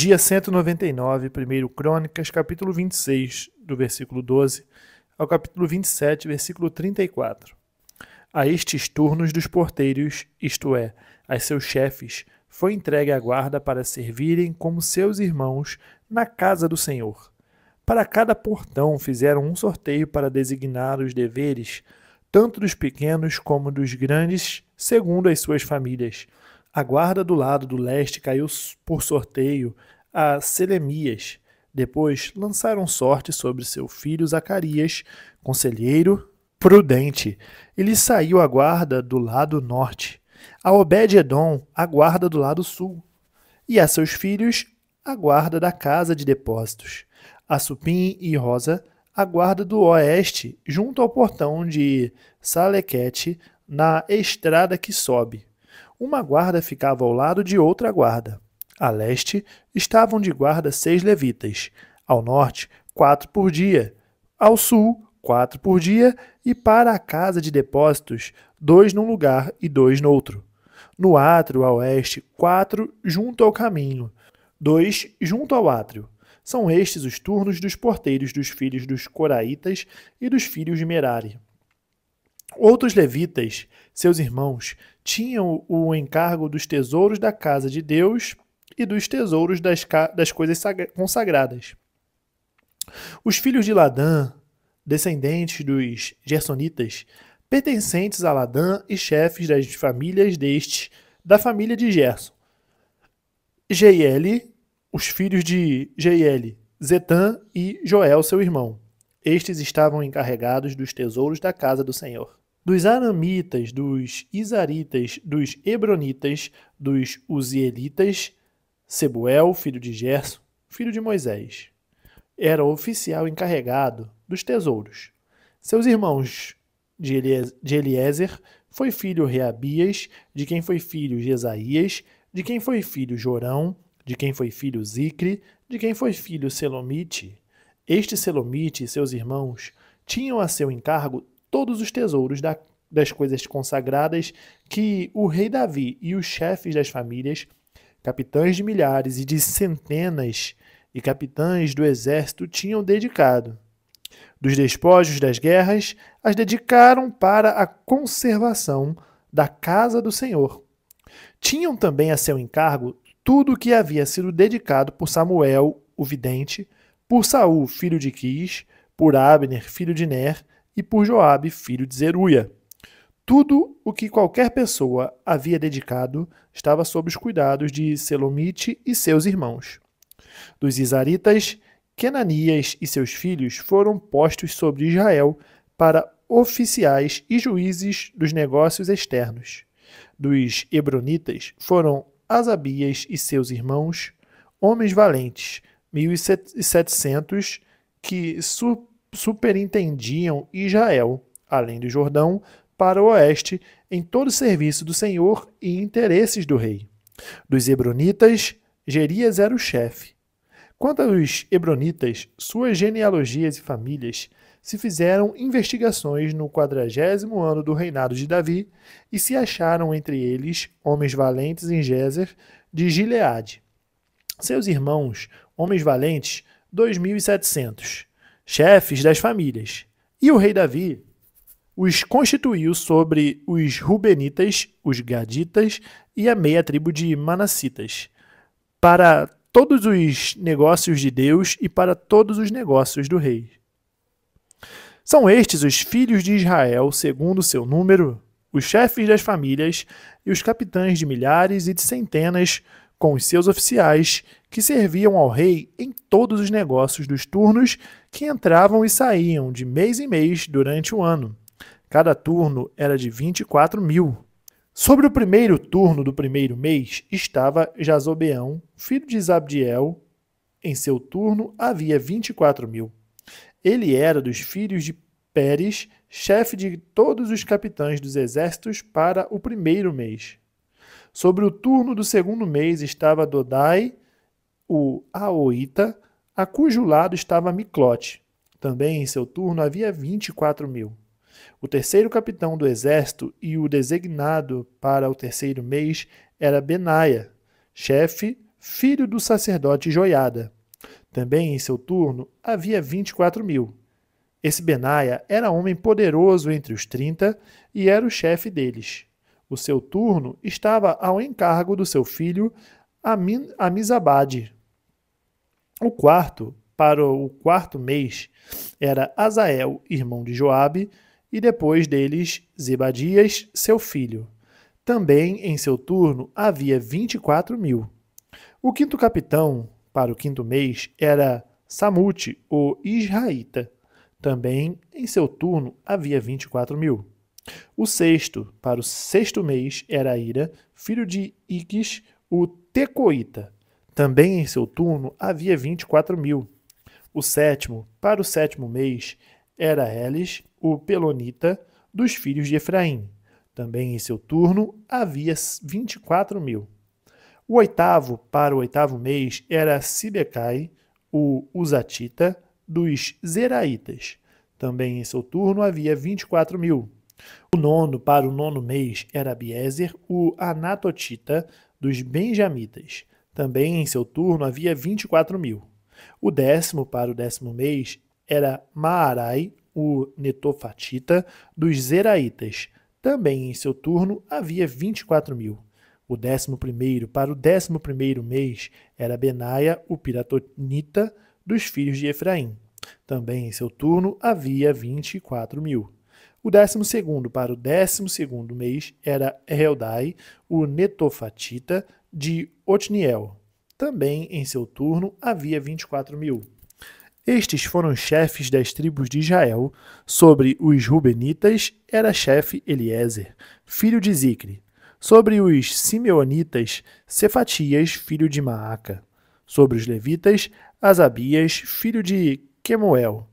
Dia 199, 1 Crônicas, capítulo 26, do versículo 12 ao capítulo 27, versículo 34. A estes turnos dos porteiros, isto é, a seus chefes, foi entregue a guarda para servirem como seus irmãos na casa do Senhor. Para cada portão fizeram um sorteio para designar os deveres, tanto dos pequenos como dos grandes, segundo as suas famílias. A guarda do lado do leste caiu por sorteio a Selemias. Depois lançaram sorte sobre seu filho Zacarias, conselheiro prudente. Ele saiu a guarda do lado norte. A Obed-Edom, a guarda do lado sul. E a seus filhos, a guarda da casa de depósitos. A Supim e Rosa, a guarda do oeste, junto ao portão de Salequete, na estrada que sobe. Uma guarda ficava ao lado de outra guarda. A leste estavam de guarda 6 levitas. Ao norte, 4 por dia. Ao sul, 4 por dia. E para a casa de depósitos, 2 num lugar e 2 no outro. No átrio, a oeste, 4 junto ao caminho, 2 junto ao átrio. São estes os turnos dos porteiros dos filhos dos Coraitas e dos filhos de Merari. Outros levitas, seus irmãos, tinham o encargo dos tesouros da casa de Deus e dos tesouros das coisas consagradas. Os filhos de Ladã, descendentes dos Gersonitas, pertencentes a Ladã e chefes das famílias destes, da família de Gerson. Jeiel, os filhos de Jeiel, Zetã e Joel, seu irmão. Estes estavam encarregados dos tesouros da casa do Senhor. Dos aramitas, dos isaritas, dos hebronitas, dos uzielitas, Sebuel, filho de Gerson, filho de Moisés. Era o oficial encarregado dos tesouros. Seus irmãos de Eliezer foi filho Reabias, de quem foi filho Jesaías, de quem foi filho Jorão, de quem foi filho Zicre, de quem foi filho Selomite. Este Selomite e seus irmãos tinham a seu encargo todos os tesouros das coisas consagradas que o rei Davi e os chefes das famílias, capitães de milhares e de centenas e capitães do exército tinham dedicado. Dos despojos das guerras, as dedicaram para a conservação da casa do Senhor. Tinham também a seu encargo tudo o que havia sido dedicado por Samuel, o vidente, por Saul, filho de Quis, por Abner, filho de Ner, e por Joabe, filho de Zeruia. Tudo o que qualquer pessoa havia dedicado estava sob os cuidados de Selomite e seus irmãos. Dos isaritas, Kenanias e seus filhos foram postos sobre Israel para oficiais e juízes dos negócios externos. Dos hebronitas foram Asabias e seus irmãos, homens valentes, 1.700, que superintendiam Israel, além do Jordão, para o oeste, em todo o serviço do Senhor e interesses do rei. Dos hebronitas, Jerias era o chefe. Quanto aos hebronitas, suas genealogias e famílias, se fizeram investigações no 40º ano do reinado de Davi e se acharam entre eles homens valentes em Gézer de Gileade. Seus irmãos, homens valentes, 2.700, chefes das famílias. E o rei Davi os constituiu sobre os Rubenitas, os Gaditas e a meia tribo de Manassitas, para todos os negócios de Deus e para todos os negócios do rei. São estes os filhos de Israel, segundo seu número, os chefes das famílias e os capitães de milhares e de centenas, com os seus oficiais, que serviam ao rei em todos os negócios dos turnos que entravam e saíam de mês em mês durante o ano. Cada turno era de 24.000. Sobre o primeiro turno do primeiro mês estava Jazobeão, filho de Zabdiel. Em seu turno havia 24.000. Ele era dos filhos de Pérez, chefe de todos os capitães dos exércitos para o primeiro mês. Sobre o turno do segundo mês estava Dodai, o Aoita, a cujo lado estava Miclote. Também em seu turno havia 24.000. O terceiro capitão do exército e o designado para o terceiro mês era Benaia, chefe filho do sacerdote Joiada. Também em seu turno havia 24.000. Esse Benaia era homem poderoso entre os 30 e era o chefe deles. O seu turno estava ao encargo do seu filho Amizabade. Para o quarto mês, era Azael, irmão de Joabe, e depois deles Zebadias, seu filho. Também em seu turno havia 24.000. O quinto capitão, para o quinto mês, era Samute, o Israelita. Também em seu turno havia 24.000. O sexto, para o sexto mês, era Ira, filho de Iques, o Tecoíta. Também em seu turno havia 24.000. O sétimo, para o sétimo mês, era Elis, o Pelonita, dos filhos de Efraim. Também em seu turno havia 24.000. O oitavo, para o oitavo mês, era Sibecai, o Uzatita, dos Zeraitas. Também em seu turno havia 24.000. O nono, para o nono mês, era Abiezer, o Anatotita, dos Benjamitas. Também em seu turno havia 24.000. O décimo, para o décimo mês, era Maarai, o Netofatita, dos Zeraitas. Também em seu turno havia 24.000. O 11º, para o 11º mês, era Benaia, o Piratonita, dos filhos de Efraim. Também em seu turno havia 24.000. O 12º, para o 12º mês, era Heldai, o Netofatita, de Otniel. Também em seu turno havia 24.000. Estes foram os chefes das tribos de Israel. Sobre os Rubenitas era chefe Eliezer, filho de Zicre. Sobre os Simeonitas, Cefatias, filho de Maaca. Sobre os Levitas, Asabias, filho de Quemuel.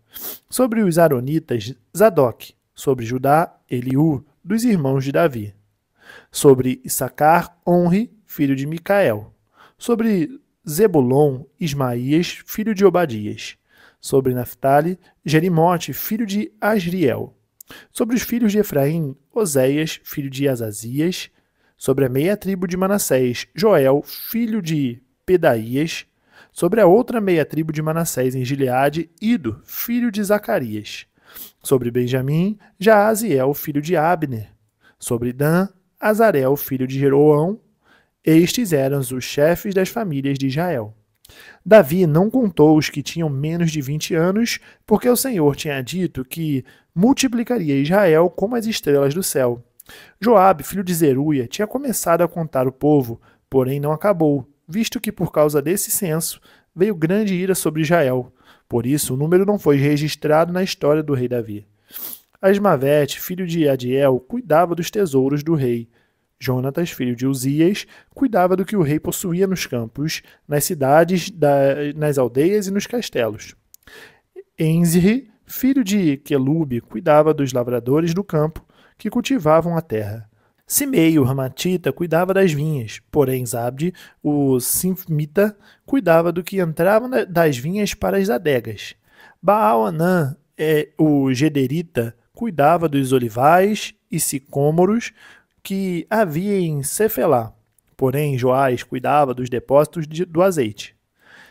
Sobre os Aronitas, Zadok. Sobre Judá, Eliú, dos irmãos de Davi. Sobre Issacar, Onri, filho de Micael. Sobre Zebulon, Ismaías, filho de Obadias. Sobre Naphtali, Jerimote, filho de Asriel. Sobre os filhos de Efraim, Oséias, filho de Azazias. Sobre a meia tribo de Manassés, Joel, filho de Pedaías. Sobre a outra meia tribo de Manassés em Gileade, Ido, filho de Zacarias. Sobre Benjamim, Jaaziel, filho de Abner. Sobre Dan, Azarel, filho de Jeroão. Estes eram os chefes das famílias de Israel. Davi não contou os que tinham menos de 20 anos, porque o Senhor tinha dito que multiplicaria Israel como as estrelas do céu. Joabe, filho de Zeruia, tinha começado a contar o povo, porém não acabou, visto que por causa desse censo veio grande ira sobre Israel. Por isso o número não foi registrado na história do rei Davi. Asmavete, filho de Adiel, cuidava dos tesouros do rei. Jonatas, filho de Uzias, cuidava do que o rei possuía nos campos, nas cidades, nas aldeias e nos castelos. Enzri, filho de Quelube, cuidava dos lavradores do campo, que cultivavam a terra. Simei, o Ramatita, cuidava das vinhas, porém Zabdi, o Sinfmita, cuidava do que entrava das vinhas para as adegas. Baal-Anã, o Gederita, cuidava dos olivais e sicômoros que havia em Cefelá. Porém, Joás cuidava dos depósitos do azeite.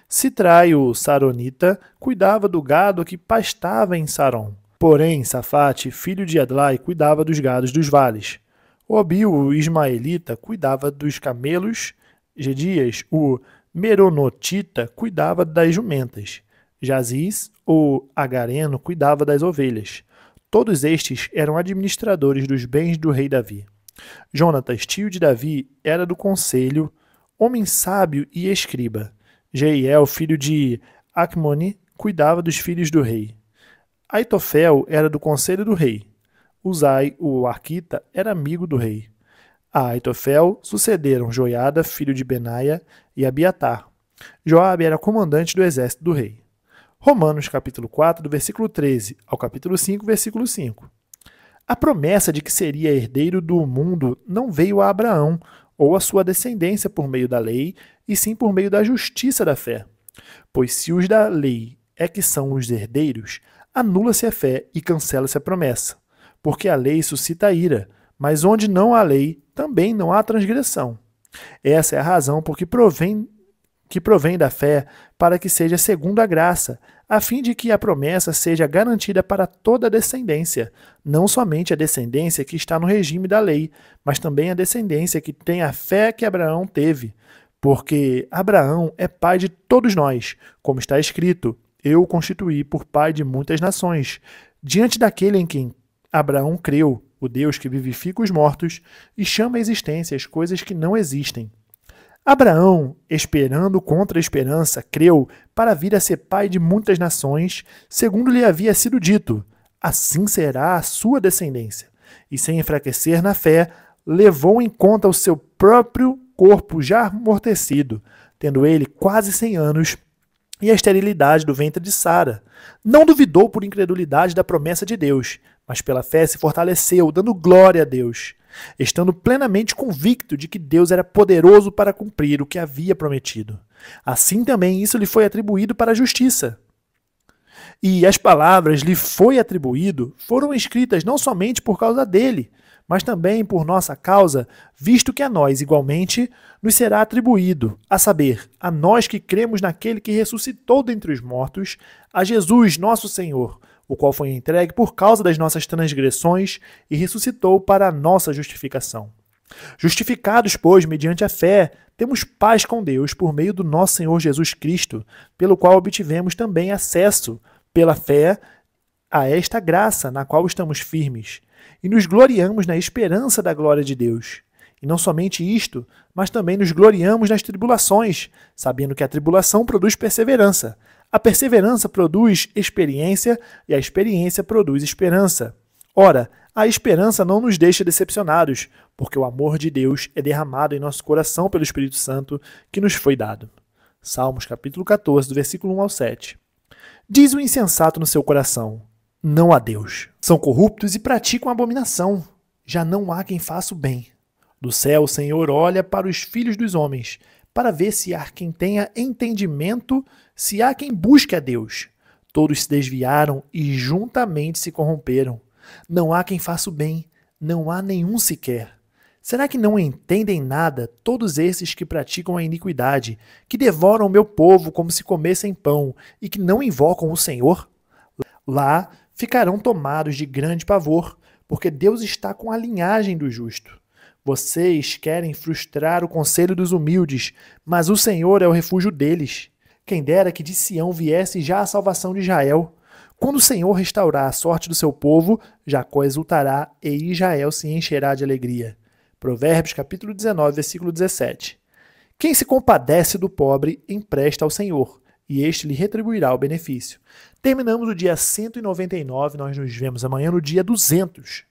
Sitrai, o Saronita, cuidava do gado que pastava em Saron. Porém, Safate, filho de Adlai, cuidava dos gados dos vales. Obil, o Ismaelita, cuidava dos camelos. Gedias, o Meronotita, cuidava das jumentas. Jaziz, o Agareno, cuidava das ovelhas. Todos estes eram administradores dos bens do rei Davi. Jonatas, tio de Davi, era do conselho, homem sábio e escriba. Jeiel, filho de Acmoni, cuidava dos filhos do rei. Aitofel era do conselho do rei. Uzai, o Arquita, era amigo do rei. A Aitofel sucederam Joiada, filho de Benaia, e Abiatar. Joabe era comandante do exército do rei. Romanos capítulo 4, do versículo 13 ao capítulo 5, versículo 5. A promessa de que seria herdeiro do mundo não veio a Abraão ou a sua descendência por meio da lei, e sim por meio da justiça da fé. Pois se os da lei é que são os herdeiros, anula-se a fé e cancela-se a promessa. Porque a lei suscita a ira, mas onde não há lei, também não há transgressão. Essa é a razão por que provém que provém da fé, para que seja segundo a graça, a fim de que a promessa seja garantida para toda a descendência, não somente a descendência que está no regime da lei, mas também a descendência que tem a fé que Abraão teve. Porque Abraão é pai de todos nós, como está escrito: eu o constituí por pai de muitas nações, diante daquele em quem Abraão creu, o Deus que vivifica os mortos e chama à existência as coisas que não existem. Abraão, esperando contra a esperança, creu para vir a ser pai de muitas nações, segundo lhe havia sido dito: assim será a sua descendência. E sem enfraquecer na fé, levou em conta o seu próprio corpo já amortecido, tendo ele quase 100 anos, e a esterilidade do ventre de Sara. Não duvidou por incredulidade da promessa de Deus, mas pela fé se fortaleceu, dando glória a Deus, estando plenamente convicto de que Deus era poderoso para cumprir o que havia prometido. Assim também isso lhe foi atribuído para a justiça. E as palavras lhe foi atribuído foram escritas não somente por causa dele, mas também por nossa causa, visto que a nós, igualmente, nos será atribuído, a saber, a nós que cremos naquele que ressuscitou dentre os mortos, a Jesus, nosso Senhor, o qual foi entregue por causa das nossas transgressões e ressuscitou para a nossa justificação. Justificados, pois, mediante a fé, temos paz com Deus por meio do nosso Senhor Jesus Cristo, pelo qual obtivemos também acesso, pela fé, a esta graça na qual estamos firmes, e nos gloriamos na esperança da glória de Deus. E não somente isto, mas também nos gloriamos nas tribulações, sabendo que a tribulação produz perseverança. A perseverança produz experiência, e a experiência produz esperança. Ora, a esperança não nos deixa decepcionados, porque o amor de Deus é derramado em nosso coração pelo Espírito Santo que nos foi dado. Salmos capítulo 14, do versículo 1 ao 7. Diz o insensato no seu coração: não há Deus. São corruptos e praticam abominação. Já não há quem faça o bem. Do céu o Senhor olha para os filhos dos homens, para ver se há quem tenha entendimento, se há quem busque a Deus. Todos se desviaram e juntamente se corromperam. Não há quem faça o bem, não há nenhum sequer. Será que não entendem nada todos esses que praticam a iniquidade, que devoram o meu povo como se comessem pão e que não invocam o Senhor? Lá ficarão tomados de grande pavor, porque Deus está com a linhagem do justo. Vocês querem frustrar o conselho dos humildes, mas o Senhor é o refúgio deles. Quem dera que de Sião viesse já a salvação de Israel. Quando o Senhor restaurar a sorte do seu povo, Jacó exultará e Israel se encherá de alegria. Provérbios capítulo 19, versículo 17. Quem se compadece do pobre empresta ao Senhor, e este lhe retribuirá o benefício. Terminamos o dia 199, nós nos vemos amanhã no dia 200.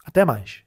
Até mais.